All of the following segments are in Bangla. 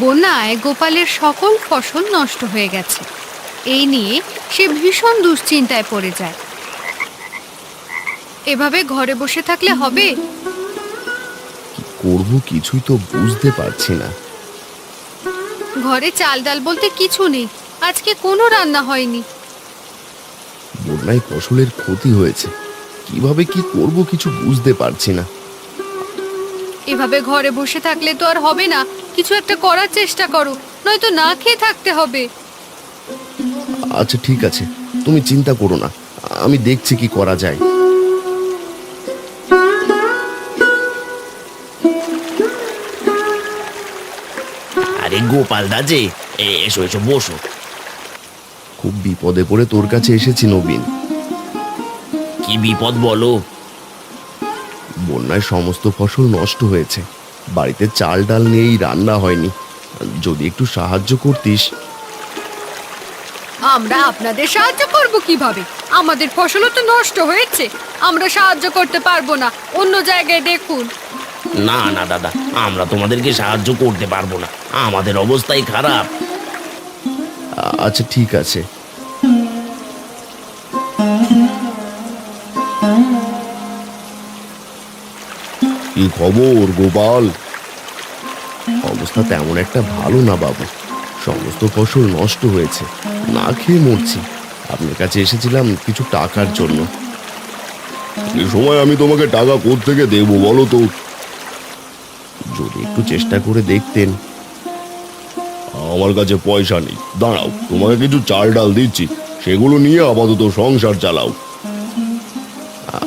বন্যায় গোপালের সকল ফসল নষ্ট হয়ে গেছে। এই নিয়ে সে ভীষণ দুশ্চিন্তায় পড়ে যায়। এভাবে ঘরে বসে থাকলে হবে? কি করব কিছুই তো বুঝতে পারছি না। ঘরে চাল ডাল বলতে কিছু নেই, আজকে কোনো রান্না হয়নি। বন্যায় ফসলের ক্ষতি হয়েছে, কিভাবে কি করব কিছু বুঝতে পারছি না। এভাবে ঘরে বসে থাকলে তো আর হবে না, কিছু একটা করার চেষ্টা করো, নয়তো না খেয়ে থাকতে হবে। আচ্ছা ঠিক আছে, তুমি চিন্তা করো না, আমি দেখছি কি করা যায়। আরে গোপাল দা যে, এসো এসো বসো। খুব বিপদে পড়ে তোর কাছে এসেছি নবীন। কি বিপদ বলো? বন্যায় সমস্ত ফসল নষ্ট হয়েছে, বাড়িতে চাল ডাল নিয়েই রান্না হয়নি, যদি একটু সাহায্য করতিস। আমরা আপনাদের সাহায্য করব কিভাবে? আমাদের ফসলও তো নষ্ট হয়েছে, আমরা সাহায্য করতে পারবো না, অন্য জায়গায় দেখুন। না না দাদা, আমরা তোমাদেরকে সাহায্য করতে পারবো না, আমাদের অবস্থাই খারাপ। আচ্ছা ঠিক আছে। কি খবর গোপাল? অবস্থা তেমন একটা ভালো না বাবু, সমস্ত ফসল নষ্ট হয়েছে, না খেয়ে মরছি। আপনার কাছে এসেছিলাম কিছু টাকার জন্য। এই সময় আমি তোমাকে টাকা কোত্থেকে দেবো বলো তো? যদি একটু চেষ্টা করে দেখতেন। আমার কাছে পয়সা নেই, দাঁড়াও তোমাকে কিছু চাল ডাল দিচ্ছি, সেগুলো নিয়ে আপাতত সংসার চালাও।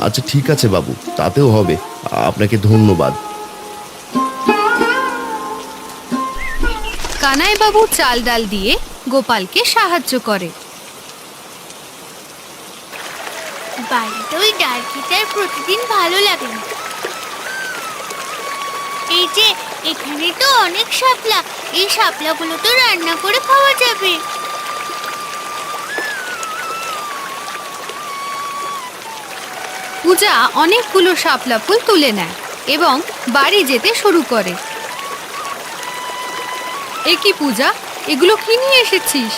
আচ্ছা ঠিক আছে বাবু, তাতেও হবে, আপনাকে ধন্যবাদ। কানাই বাবু চাল ডাল দিয়ে গোপালকে সাহায্য করে। বাড়িতে ওই ডাল খেতে আর প্রতিদিন ভালো লাগে না। এই যে এখানে তো অনেক শাপলা, এই শাপলাগুলো তো রান্না করে খাওয়া যাবে। পূজা অনেকগুলো শাপলা ফুল তুলে নেয় এবং বাড়ি যেতে শুরু করে। এ কি পূজা, এগুলো কি নিয়ে এসেছিস?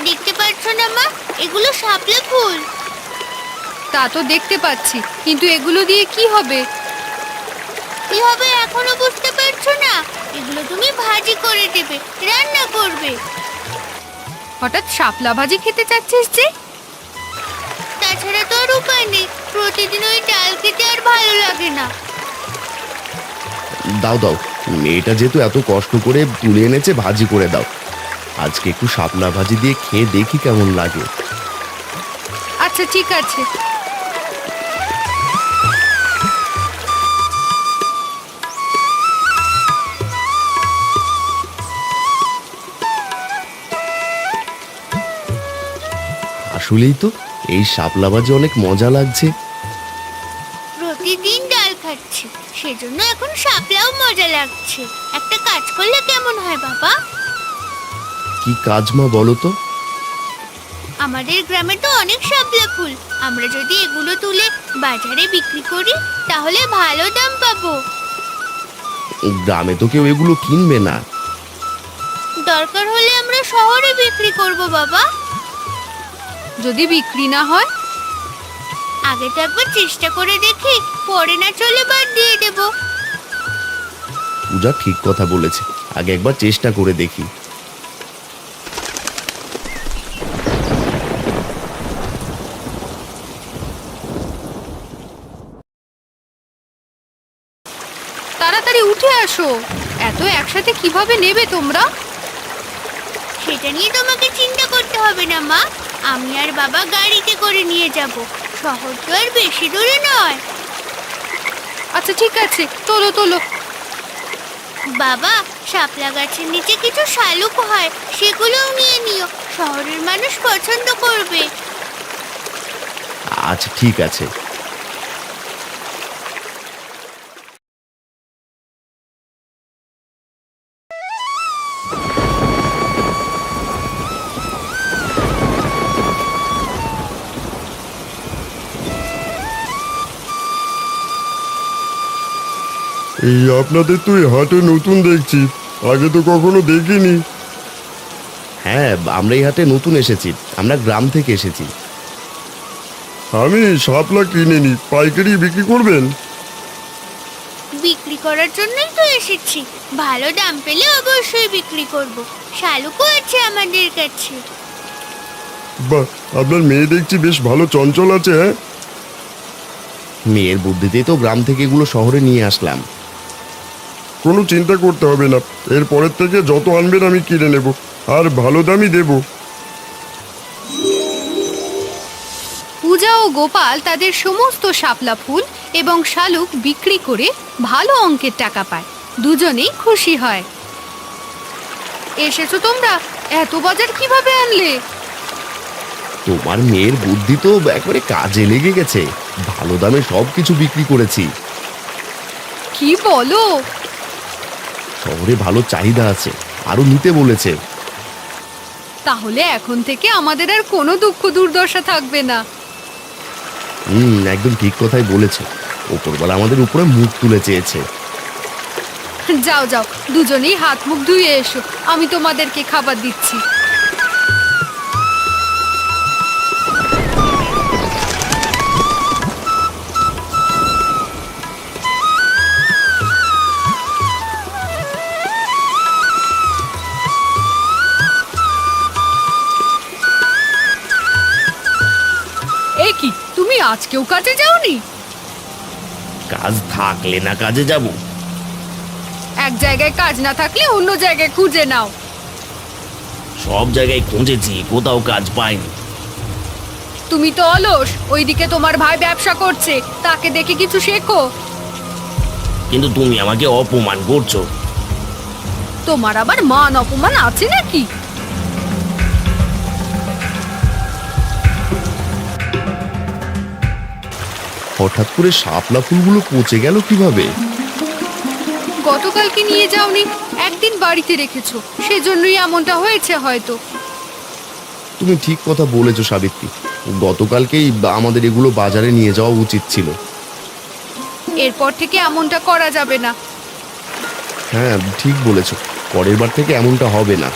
দেখতে পাচ্ছ না মা, এগুলো শাপলা ফুল। তা তো দেখতে পাচ্ছি, কিন্তু এগুলো দিয়ে কি হবে? কি হবে এখনো বুঝতে পারছো না? এগুলো তুমি ভাজি করে দেবে, রান্না করবে। হঠাৎ শাপলা ভাজি খেতে চাচ্ছিস যে? তাছাড়া তো আর উপায় নেই, প্রতিদিন ওই ডাল খেতে আর ভালো লাগে না। দাও দাও, মেয়েটা যেহেতু এত কষ্ট করে তুলে এনেছে, ভাজি করে দাও। আজকে একটু শাপলা ভাজি দিয়ে খেয়ে দেখি কেমন লাগে। আচ্ছা ঠিক আছে। আসলেই তো এই শাপলা ভাজি অনেক মজা লাগছে। প্রতিদিন ডাল খাচ্ছি, সেজন্য এখন শাপলাও মজা লাগছে। একটা কাজ করলে কেমন হয় বাবা? কি কাজ মা বলো তো? আমাদের গ্রামে তো অনেক শাপলা ফুল, আমরা যদি এগুলো তুলে বাজারে বিক্রি করি তাহলে ভালো দাম পাবো। গ্রামে তো কেউ এগুলো কিনবে না। দরকার হলে আমরা শহরে বিক্রি করব বাবা। যদি বিক্রি না হয়? আগে তো একবার চেষ্টা করে দেখি, পরে না চলে বাদ দিয়ে দেব। পূজা ঠিক কথা বলেছে, আগে একবার চেষ্টা করে দেখি। তাড়াতাড়ি উঠে আসো, এত একসাথে কিভাবে নেবে তোমরা? সেটা নিয়ে তোমাকে চিন্তা করতে হবে না মা, আমি আর বাবা গাড়িতে করে নিয়ে যাব। শহর তো আর বেশি দূরে নয়। আচ্ছা ঠিক আছে, তোলো তোলো। বাবা, শাপলা গাছের নিচে কিছু শালুক হয়, সেগুলোও নিয়ে নিও, শহরের মানুষ পছন্দ করবে। আচ্ছা ঠিক আছে। এই আপনাদের তো এই হাটে নতুন দেখছি, আগে তো কখনো দেখিনি। হ্যাঁ, আমরা এই হাটে নতুন এসেছি, আমরা গ্রাম থেকে এসেছি। আমি শাপলা কিনে নি, পাইকারি বিক্রি করবেন? বিক্রি করার জন্যই তো এসেছি, ভালো দাম পেলে অবশ্যই বিক্রি করব। শালুকও আছে আমাদের কাছে। বাহ, আপনার মেয়ে দেখছি বেশ ভালো চঞ্চল আছে। হ্যাঁ, মেয়ের বুদ্ধিতেই তো গ্রাম থেকে এগুলো শহরে নিয়ে আসলাম। কোনো চিন্তা করতে হবে না, এর পরের থেকে যত আনবেন আমি কিনে নেব, আর ভালো দামই দেব। পূজা ও গোপাল তাদের সমস্ত শাপলা ফুল এবং শালুক বিক্রি করে ভালো অঙ্কের টাকা পায়। দুজনেই খুশি হয়। এসেছো তোমরা, এত বাজার কিভাবে আনলে? তোমার মেয়ের বুদ্ধি তো একবারে কাজে লেগে গেছে, ভালো দামে সবকিছু বিক্রি করেছি। কি বলো? শহরে ভালো চাহিদা আছে, আরো নিতে বলেছে। তাহলে এখন থেকে আমাদের আর কোনো দুঃখ দুর্দশা থাকবে না। একদম ঠিক কথাই বলেছে, ওপরবেলা আমাদের উপরে মুখ তুলে চেয়েছে। যাও যাও, দুজনেই হাত মুখ ধুয়ে এসো, আমি তোমাদেরকে খাবার দিচ্ছি। এ কি, তুমি আজকেও কাজে যাওনি? কাজ থাকলে না কাজে যাব। এক জায়গায় কাজ না থাকলে অন্য জায়গায় খুঁজে নাও। সব জায়গায় খুঁজেছি, কোথাও কাজ পাইনি। তুমি তো অলস, ওইদিকে তোমার ভাই ব্যবসা করছে, তাকে দেখে কিছু শেখো। কিন্তু তুমি আমাকে অপমান করছো। তোমার আবার মান অপমান আছে নাকি? হঠাৎ করে শাপলা ফুলগুলো পচে গেল কিভাবে? গতকালকে নিয়ে যাওনি, একদিন বাড়িতে রেখেছো, সেজন্যই এমনটা হয়েছে হয়তো। তুমি ঠিক কথা বলেছো সাবিত্রী, গতকালকেই আমাদের এগুলো বাজারে নিয়ে যাওয়া উচিত ছিল। এরপর থেকে এমনটা করা যাবে না। হ্যাঁ, ঠিক বলেছো, পরের বার থেকে এমনটা হবে না।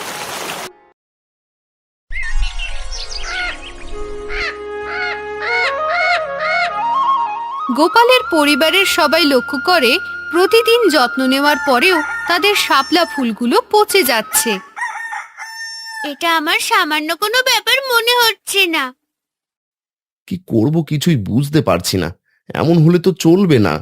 গোপালের পরিবারের সবাই লক্ষ্য করে প্রতিদিন যত্ন নেওয়ার পরেও তাদের শাপলা ফুলগুলো পচে যাচ্ছে। এটা আমার সামান্য কোনো ব্যাপার মনে হচ্ছে না। কি করব কিছুই বুঝতে পারছি না, এমন হলে তো চলবে না।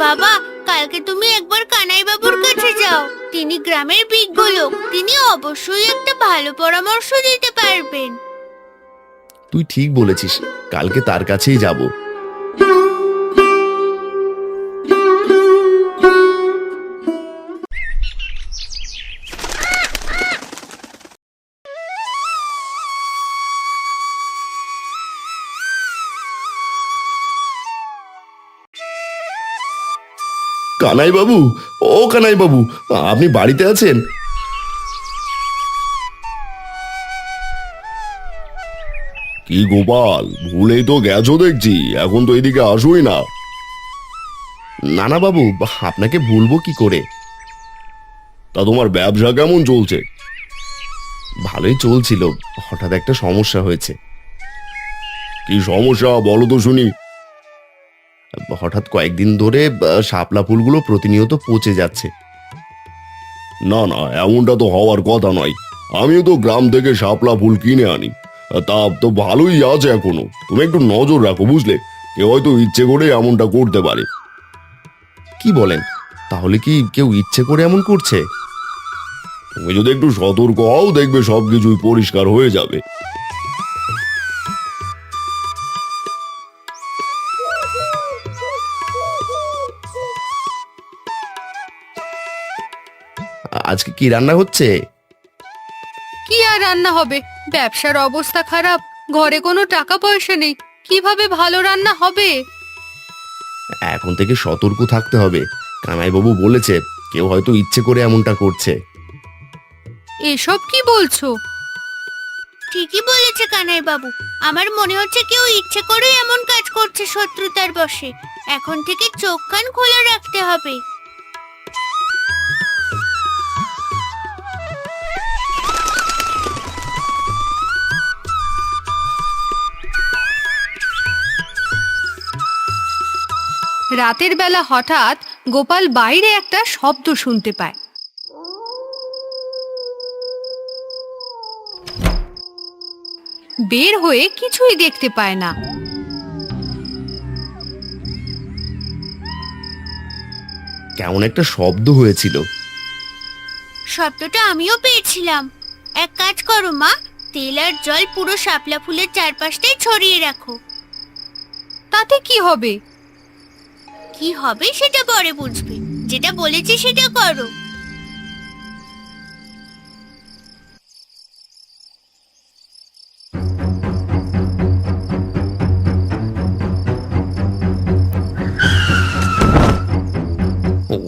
বাবা, কালকে তুমি একবার কানাই বাবুর কাছে যাও, তিনি গ্রামের বিজ্ঞ লোক, তিনি অবশ্যই একটা ভালো পরামর্শ দিতে পারবেন। তুই ঠিক বলেছিস, কালকে তার কাছেই যাব। কানাই বাবু, ও কানাই বাবু, আপনি বাড়িতে আছেন? কি গোপাল, ভুলেই তো গেছো দেখছি, এখন তো এদিকে আসোই না। না না বাবু, আপনাকে ভুলবো কি করে। তা তোমার ব্যবসা কেমন চলছে? ভালোই চলছিল, হঠাৎ একটা সমস্যা হয়েছে। কি সমস্যা বলো তো শুনি। হঠাৎ কয়েকদিন ধরে শাপলা ফুলগুলো প্রতিনিয়ত পচে যাচ্ছে। না না, এমনটা তো হওয়ার কথা নয়, আমিও তো গ্রাম থেকে শাপলা ফুল কিনে আনি, তা তো ভালোই আছে এখনো। তুমি একটু নজর রাখো, বুঝলে, কেউ হয়তো ইচ্ছে করে এমনটা করতে পারে। কি বলেন? তাহলে কি কেউ ইচ্ছে করে এমন করছে? তুমি যদি একটু সতর্ক হও, দেখবে সবকিছুই পরিষ্কার হয়ে যাবে। আজকে কি রান্না হচ্ছে? কি আর রান্না হবে, ব্যবসার অবস্থা খারাপ, ঘরে কোনো টাকা পয়সা নেই, কিভাবে ভালো রান্না হবে? এখন থেকে সতর্ক থাকতে হবে, কানাইবাবু বলেছে কেউ হয়তো ইচ্ছে করে এমনটা করছে। এসব কি বলছো? ঠিকই বলেছে কানাই বাবু, আমার মনে হচ্ছে কেউ ইচ্ছে করে এমন কাজ করছে শত্রুতার বশে। এখন থেকে চোখ কান খোলা রাখতে হবে। রাতের বেলা হঠাৎ গোপাল বাইরে একটা শব্দ শুনতে পায়। বের হয়ে কিছুই দেখতে পায় না। কেমন একটা শব্দ হয়েছিল। শব্দটা আমিও পেয়েছিলাম। এক কাজ করো মা, তেল আর জল পুরো শাপলা ফুলের চারপাশটাই ছড়িয়ে রাখো। তাতে কি হবে? কি হবে সেটা পরে বুঝবে, যেটা বলেছি সেটা করো।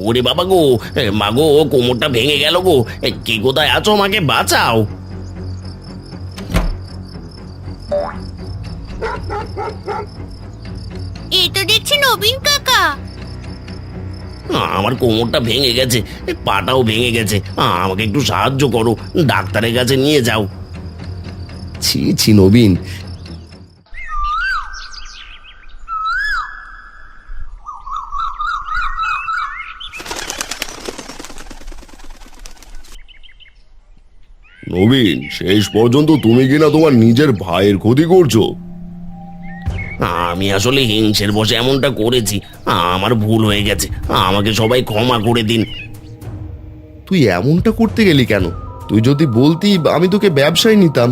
ওরে বাবা গো, মা গো, কোমরটা ভেঙে গেল গো। কে কোথায় আছো, আমাকে বাঁচাও। এই তো দেখছি নবীন কাকা। আমার কোমরটা ভেঙে গেছে, পাটাও ভেঙে গেছে। আমাকে একটু সাহায্য করো, ডাক্তারের কাছে নিয়ে যাও। ছি ছি নবীন, নবীন, শেষ পর্যন্ত তুমি কিনা তোমার নিজের ভাইয়ের ক্ষতি করছো। আমি আসলে হিংসের বশে এমনটা করেছি। আমার ভুল হয়ে গেছে, আমাকে সবাই ক্ষমা করে দিন। তুই এমনটা করতে গেলি কেন? তুই যদি বলতি আমি তোকে ব্যবসায় নিতাম।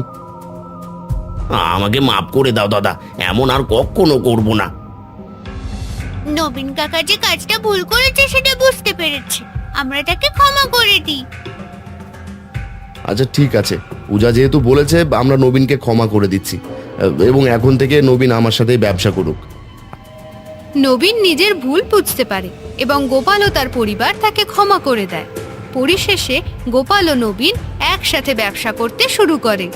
আমাকে মাফ করে দাও দাদা, এমন আর কখনো করব না। নবীন কাকা যে কাজটা ভুল করেছে সেটা বুঝতে পেরেছে, আমরা তাকে ক্ষমা করে দিই। আচ্ছা ঠিক আছে, পূজা যেহেতু বলেছে আমরা নবীনকে ক্ষমা করে দিচ্ছি, এবং এখন থেকে নবীন আমার সাথেই ব্যবসা করুক। নবীন নিজের ভুল বুঝতে পারে এবং গোপাল ও তার পরিবার তাকে ক্ষমা করে দেয়। পরিশেষে গোপাল ও নবীন একসাথে ব্যবসা করতে শুরু করে।